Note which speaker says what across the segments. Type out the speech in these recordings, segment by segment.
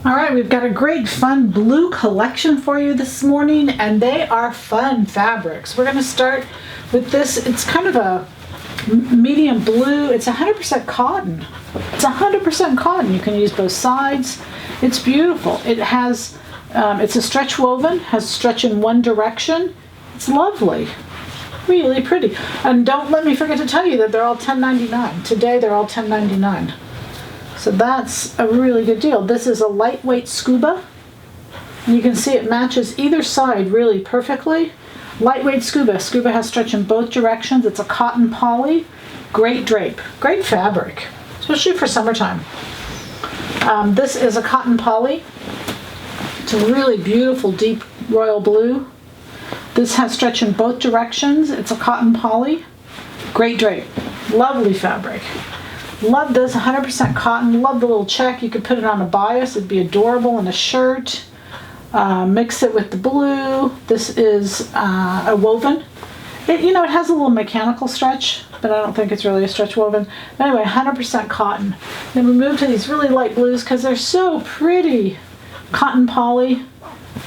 Speaker 1: All right, we've got a great fun blue collection for you this morning, and they are fun fabrics. We're going to start with this. It's kind of a medium blue. It's 100% cotton. It's 100% cotton. You can use both sides. It's beautiful. It has, it's a stretch woven, has stretch in one direction. It's lovely. Really pretty. And don't let me forget to tell you that they're all $10.99. Today they're all $10.99. So that's a really good deal. This is a lightweight scuba. And you can see it matches either side really perfectly. Lightweight scuba. Scuba has stretch in both directions. It's a cotton poly. Great drape. Great fabric, especially for summertime. This is a cotton poly. It's a really beautiful deep royal blue. This has stretch in both directions. It's a cotton poly. Great drape. Lovely fabric. Love this, 100% cotton. Love the little check. You could put it on a bias. It'd be adorable in a shirt. Mix it with the blue. This is a woven. It has a little mechanical stretch, but I don't think it's really a stretch woven. But anyway, 100% cotton. Then we move to these really light blues because they're so pretty. Cotton poly,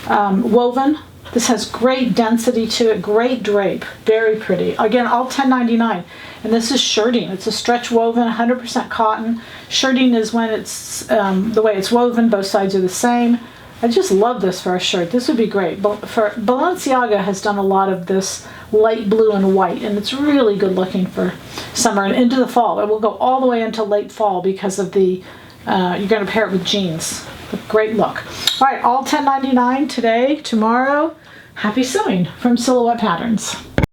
Speaker 1: woven. This has great density to it, great drape, very pretty. Again, all $10.99. And this is shirting. It's a stretch woven, 100% cotton. Shirting is when it's the way it's woven, both sides are the same. I just love this for a shirt. This would be great. Balenciaga has done a lot of this light blue and white, and it's really good looking for summer and into the fall. It will go all the way into late fall because of the, you're going to pair it with jeans. Great look. All right, all $10.99 today, tomorrow. Happy sewing from Silhouette Patterns.